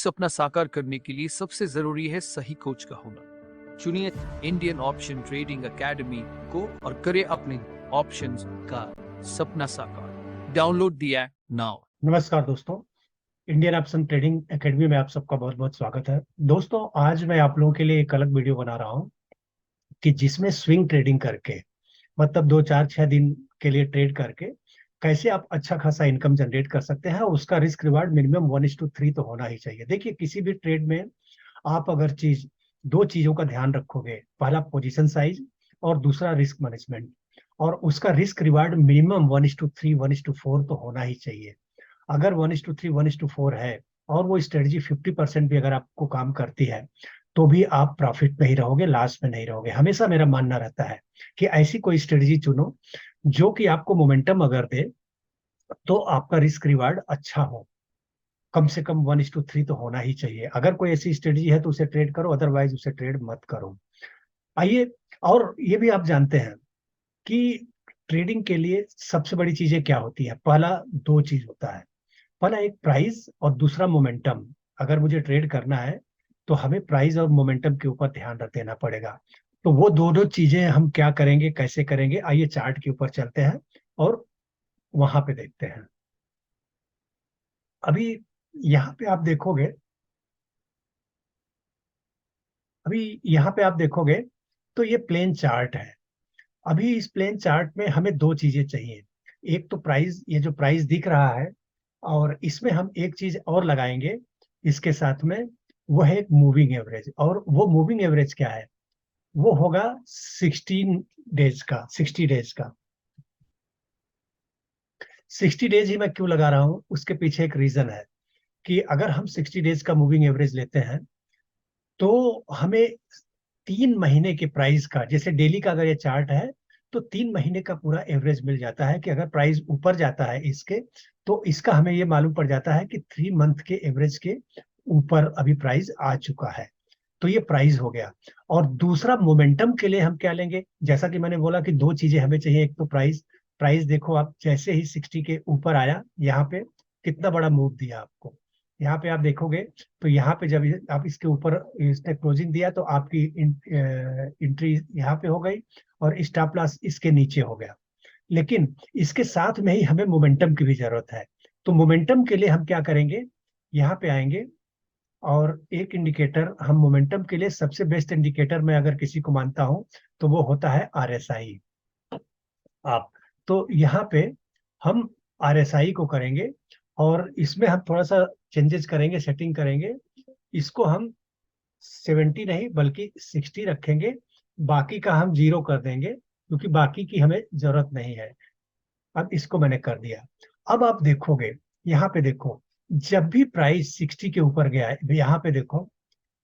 सपना साकार करने के लिए सबसे जरूरी है सही कोच का होना। चुनिए इंडियन ऑप्शन ट्रेडिंग एकेडमी को और करें अपने ऑप्शंस का सपना साकार। Download the app now. नमस्कार दोस्तों, इंडियन ऑप्शन ट्रेडिंग एकेडमी में आप सबका बहुत बहुत स्वागत है। दोस्तों, आज मैं आप लोगों के लिए एक अलग वीडियो बना रहा हूं कि जिसमें स्विंग ट्रेडिंग करके मतलब 2 4 6 दिन के लिए ट्रेड करके कैसे आप अच्छा खासा इनकम जनरेट कर सकते हैं। उसका रिस्क रिवार्ड मिनिमम 1:3 तो होना ही चाहिए। देखिए, किसी भी ट्रेड में आप अगर दो चीजों का ध्यान रखोगे, पहला पोजीशन साइज और दूसरा रिस्क मैनेजमेंट, और उसका रिस्क रिवार्ड मिनिमम 1:3 1:4 तो होना ही चाहिए। अगर 1:3 1:4 है और वो स्ट्रेटजी 50% भी अगर आपको काम करती है तो भी आप प्रॉफिट में ही रहोगे, लॉस में नहीं रहोगे। हमेशा मेरा मानना रहता है कि ऐसी कोई स्ट्रेटजी चुनो जो कि आपको मोमेंटम अगर दे तो आपका रिस्क रिवार्ड अच्छा हो। कम से कम 1:3 तो होना ही चाहिए। अगर कोई ऐसी स्ट्रेटजी है तो उसे ट्रेड करो, अदरवाइज उसे ट्रेड मत करो। आइए, और ये भी आप जानते हैं कि ट्रेडिंग के लिए सबसे बड़ी चीजें क्या होती है। पहला दो चीज होता है, पहला एक प्राइस और दूसरा मोमेंटम। अगर मुझे ट्रेड करना है तो हमें प्राइस और मोमेंटम के ऊपर ध्यान रख देना पड़ेगा। तो वो दोनों चीजें हम क्या करेंगे, कैसे करेंगे, आइए चार्ट के ऊपर चलते हैं और वहां पे देखते हैं। अभी यहाँ पे आप देखोगे अभी यहाँ पे आप देखोगे तो ये प्लेन चार्ट है। अभी इस प्लेन चार्ट में हमें दो चीजें चाहिए। एक तो प्राइस, ये जो प्राइस दिख रहा है, और इसमें हम एक चीज और लगाएंगे इसके साथ में, वो है एक मूविंग एवरेज। और वो मूविंग एवरेज क्या है, वो होगा 16 डेज का, 60 डेज का। 60 डेज ही मैं क्यों लगा रहा हूँ, उसके पीछे एक रीजन है कि अगर हम 60 डेज का मूविंग एवरेज लेते हैं तो हमें 3 महीने के प्राइस का, जैसे डेली का अगर ये चार्ट है तो 3 महीने का पूरा एवरेज मिल जाता है कि अगर प्राइस ऊपर जाता है इसके, तो इसका हमें ये मालूम पड़ जाता है कि 3 मंथ के एवरेज के ऊपर अभी प्राइस आ चुका है। तो ये प्राइस हो गया। और दूसरा मोमेंटम के लिए हम क्या लेंगे, जैसा कि मैंने बोला कि दो चीजें हमें चाहिए। एक तो प्राइस, प्राइस देखो आप जैसे ही 60 के ऊपर आया, यहाँ पे कितना बड़ा मूव दिया आपको। यहाँ पे आप देखोगे तो यहाँ पे जब आप इसके ऊपर इसने क्लोजिंग दिया तो आपकी एंट्री यहाँ पे हो गई और स्टॉप लॉस इसके नीचे हो गया। लेकिन इसके साथ में ही हमें मोमेंटम की भी जरूरत है। तो मोमेंटम के लिए हम क्या करेंगे, यहाँ पे आएंगे और एक इंडिकेटर, हम मोमेंटम के लिए सबसे बेस्ट इंडिकेटर मैं अगर किसी को मानता हूं तो वो होता है RSI। आप, तो यहाँ पे हम RSI को करेंगे और इसमें हम थोड़ा सा चेंजेस करेंगे, सेटिंग करेंगे। इसको हम 70 नहीं बल्कि 60 रखेंगे। बाकी का हम 0 कर देंगे क्योंकि बाकी की हमें जरूरत नहीं है। अब इसको मैंने कर दिया। अब आप देखोगे, यहाँ पे देखो, जब भी प्राइस 60 के ऊपर गया है, यहाँ पे देखो,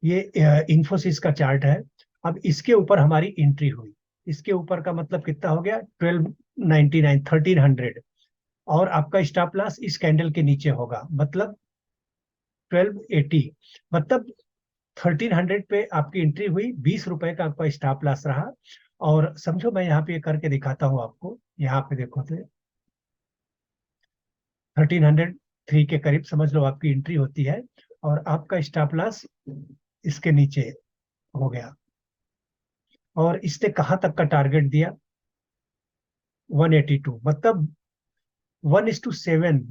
ये इंफोसिस का चार्ट है। अब इसके ऊपर हमारी एंट्री हुई, इसके ऊपर का मतलब कितना हो गया, 1299, 1300। और आपका स्टॉप लॉस इस कैंडल के नीचे होगा, मतलब 1280। मतलब 1300 पे आपकी एंट्री हुई, 20 रुपए का आपका स्टॉप लॉस रहा। और समझो, मैं यहाँ पे करके दिखाता हूँ आपको। यहाँ पे देखो तो 1303 के करीब समझ लो आपकी एंट्री होती है और आपका स्टॉप लॉस इसके नीचे हो गया। और इसने कहाँ तक का टारगेट दिया, 182। मतलब 1:7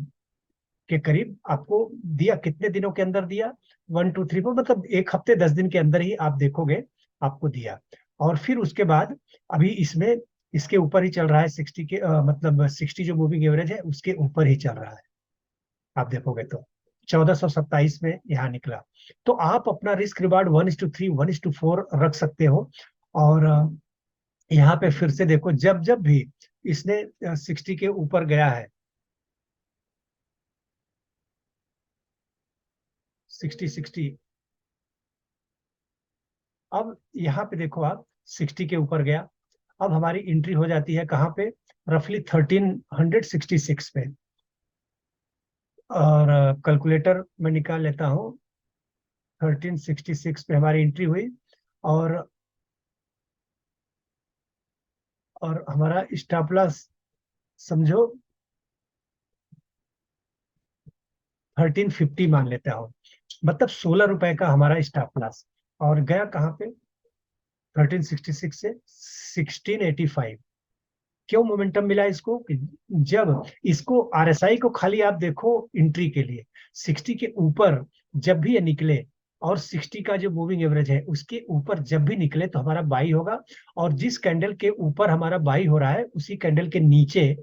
के करीब आपको दिया। कितने दिनों के अंदर दिया, 1 2 3 4, मतलब एक हफ्ते 10 दिन के अंदर ही आप देखोगे आपको दिया। और फिर उसके बाद अभी इसमें इसके ऊपर ही चल रहा है 60 के, मतलब 60 जो मूविंग एवरेज है उसके ऊपर ही चल रहा है। आप देखोगे तो 1427 में यहाँ निकला। तो आप अपना रिस्क रिवार्ड 1:3 1:4 रख सकते हो। और यहाँ पे फिर से देखो, जब जब भी इसने 60 के ऊपर गया है, 60 अब यहाँ पे देखो आप, 60 के ऊपर गया। अब हमारी एंट्री हो जाती है कहाँ पे, रफली 1366 पे। और कैलकुलेटर में निकाल लेता हूँ, 1366 पे हमारी एंट्री हुई। और हमारा स्टॉप लॉस समझो 1350 मान लेता हूँ। मतलब 16 रुपए का हमारा स्टॉप लॉस, और गया कहाँ पे 1366 से 1685। क्यों मोमेंटम मिला इसको कि जब इसको आरएसआई को खाली आप देखो एंट्री के लिए 60 के ऊपर जब भी ये निकले, और 60 का जो मूविंग एवरेज है उसके ऊपर जब भी निकले तो हमारा बाई होगा, और जिस कैंडल के ऊपर हमारा बाई हो रहा है उसी कैंडल के नीचे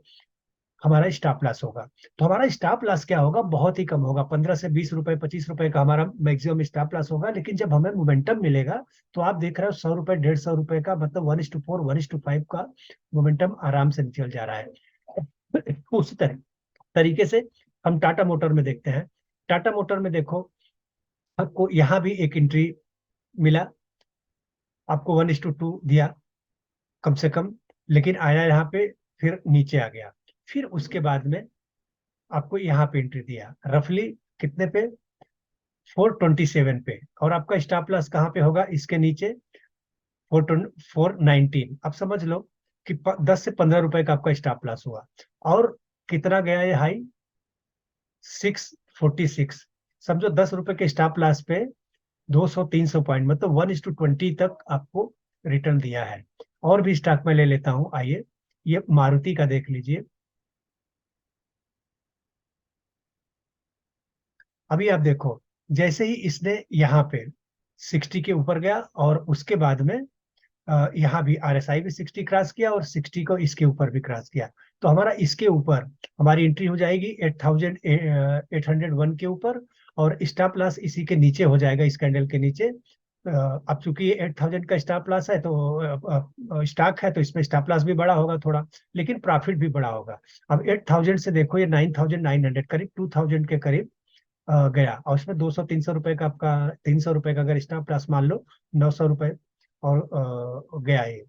हमारा स्टॉप लॉस होगा। तो हमारा स्टॉप लॉस क्या होगा, बहुत ही कम होगा, 15 से 20 रुपए 25 रुपए का हमारा मैक्सिमम स्टॉप लॉस होगा। लेकिन जब हमें मोमेंटम मिलेगा तो आप देख रहे हो 100 रुपए 150 रुपए का, मतलब 1:4 1:5 का मोमेंटम आराम से निकल जा रहा है। उसी तरीके से हम टाटा मोटर में देखते हैं। टाटा मोटर में देखो, आपको यहाँ भी एक एंट्री मिला, आपको 1:2 दिया कम से कम, लेकिन आया यहाँ पे, फिर नीचे आ गया, फिर उसके बाद में आपको यहाँ पे एंट्री दिया रफली कितने पे, 427 पे, और आपका स्टॉप लॉस कहाँ पे होगा, इसके नीचे 419। अब समझ लो कि 10 से 15 रुपए का आपका स्टॉप लॉस हुआ, और कितना गया ये हाई, 646। समझो 10 रुपए के स्टॉप लॉस पे 200-300 पॉइंट, मतलब 1:20 तक आपको रिटर्न दिया है। और भी स्टॉक में ले लेता हूं, आइए ये मारुति का देख लीजिए। अभी आप देखो, जैसे ही इसने यहाँ पे 60 के ऊपर गया, और उसके बाद में यहाँ भी आरएसआई भी 60 क्रॉस किया, और 60 को इसके ऊपर भी क्रॉस किया, तो हमारा इसके ऊपर हमारी एंट्री हो जाएगी 8801 के ऊपर, और स्टॉप लॉस इसी के नीचे हो जाएगा, इस कैंडल के नीचे। अब चूंकि ये 8000 का स्टॉप लॉस है, तो स्टॉक है, तो इसमें स्टॉप लॉस भी बड़ा होगा थोड़ा, लेकिन प्रॉफिट भी बड़ा होगा। अब 8000 से देखो, ये 9900 करीब 2000 के करीब गया, और उसमें 200-300 रुपए का आपका, 300 रुपए का अगर स्टॉप लॉस मान लो, 900 रुपए, और गया ये,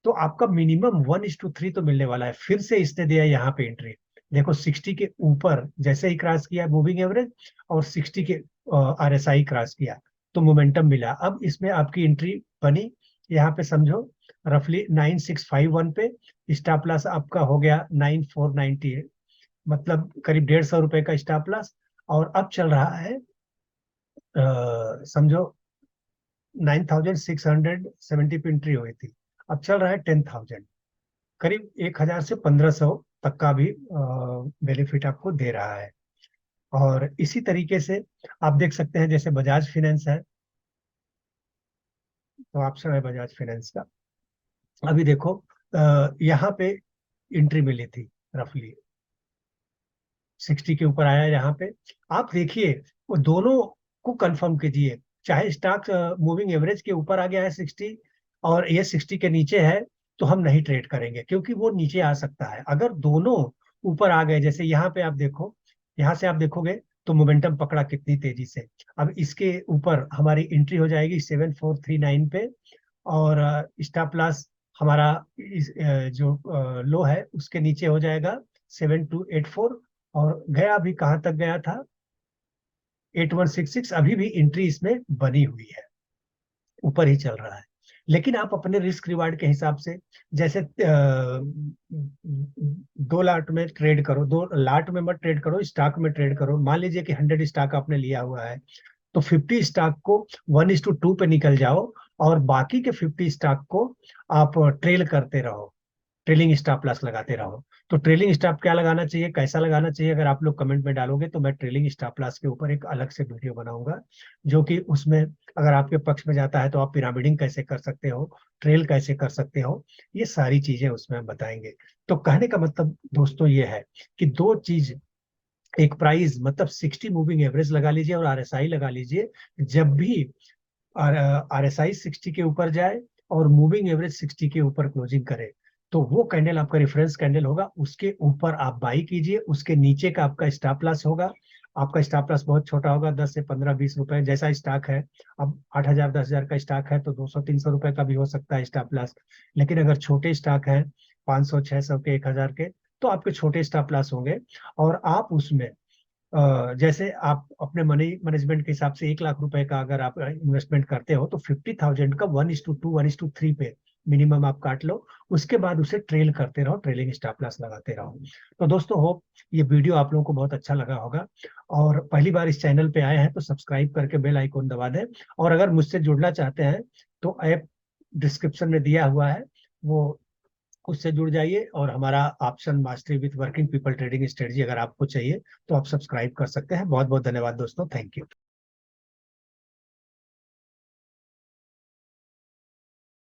तो आपका मिनिमम 1:3 तो मिलने वाला है। फिर से इसने दिया यहाँ पे एंट्री, देखो 60 के ऊपर जैसे ही क्रॉस किया मूविंग एवरेज, और 60 के आरएसआई क्रॉस किया, तो मोमेंटम मिला। अब इसमें आपकी एंट्री बनी, यहाँ पे समझो रफली 9651 पे, स्टॉप लॉस आपका हो गया 9490, मतलब करीब 150 रुपए का स्टॉप लॉस। और अब चल रहा है समझो 9670 पे एंट्री हुई थी, अब चल रहा है 10,000, करीब 1000 से 1500 तक का भी बेनिफिट आपको दे रहा है। और इसी तरीके से आप देख सकते हैं, जैसे बजाज फाइनेंस है, तो ऑप्शन है बजाज फाइनेंस का। अभी देखो यहाँ पे एंट्री मिली थी रफली 60 के ऊपर आया यहाँ पे। आप देखिए, वो दोनों को कंफर्म कीजिए, चाहे स्टॉक मूविंग एवरेज के ऊपर आ गया है 60, और ये 60 के नीचे है, तो हम नहीं ट्रेड करेंगे, क्योंकि वो नीचे आ सकता है। अगर दोनों ऊपर आ गए, जैसे यहाँ पे आप देखो, यहाँ से आप देखोगे तो मोमेंटम पकड़ा कितनी तेजी से। अब इसके ऊपर हमारी एंट्री हो जाएगी 7439 पे, और स्टॉप लॉस हमारा जो लो है उसके नीचे हो जाएगा 7284, और गया भी कहाँ तक गया था 8166। अभी भी एंट्री इसमें बनी हुई है, ऊपर ही चल रहा है। लेकिन आप अपने रिस्क रिवार्ड के हिसाब से, जैसे 2 लाट में ट्रेड करो, 2 लाट में मत ट्रेड करो, स्टॉक में ट्रेड करो। मान लीजिए कि 100 स्टॉक आपने लिया हुआ है, तो 50 स्टॉक को 1:2 पे निकल जाओ, और बाकी के 50 स्टॉक को आप ट्रेल करते रहो, ट्रेलिंग स्टॉप लॉस लगाते रहो। तो ट्रेलिंग स्टॉप क्या लगाना चाहिए, कैसा लगाना चाहिए, अगर आप लोग कमेंट में डालोगे तो मैं ट्रेलिंग स्टॉप लॉस के ऊपर एक अलग से वीडियो बनाऊंगा, जो कि उसमें अगर आपके पक्ष में जाता है तो आप पिरामिडिंग कैसे कर सकते हो, ट्रेल कैसे कर सकते हो, ये सारी चीजें उसमें हम बताएंगे। तो कहने का मतलब दोस्तों ये है कि दो चीज, एक प्राइस मतलब 60 मूविंग एवरेज लगा लीजिए, और आरएसआई लगा लीजिए। जब भी आरएसआई 60 के ऊपर जाए और मूविंग एवरेज 60 के ऊपर क्लोजिंग करे, तो वो कैंडल आपका रेफरेंस कैंडल होगा, उसके ऊपर आप बाई कीजिए, उसके नीचे का आपका स्टॉप लॉस होगा। आपका स्टॉप लॉस बहुत छोटा होगा, 10 से 15-20 रुपए जैसा स्टॉक है। अब 8000 10,000 का स्टॉक है तो 200-300 रुपए का भी हो सकता है स्टॉप लॉस। लेकिन अगर छोटे स्टॉक है 500-600 के 1000 के, तो आपके छोटे स्टॉप लॉस होंगे। और आप उसमें जैसे आप अपने मनी मैनेजमेंट के हिसाब से 1 लाख रुपए का अगर आप इन्वेस्टमेंट करते हो, तो 50,000 का 1:2 1:3 पे मिनिमम आप काट लो, उसके बाद उसे ट्रेल करते रहो, ट्रेलिंग स्टॉप लॉस लगाते रहो। तो दोस्तों होप ये वीडियो आप लोगों को बहुत अच्छा लगा होगा, और पहली बार इस चैनल पे आए हैं तो सब्सक्राइब करके बेल आइकॉन दबा दें, और अगर मुझसे जुड़ना चाहते हैं तो ऐप डिस्क्रिप्शन में दिया हुआ है, वो उससे जुड़ जाइए, और हमारा option mastery with working people trading strategy अगर आपको चाहिए तो आप सब्सक्राइब कर सकते हैं। बहुत बहुत धन्यवाद दोस्तों, थैंक यू।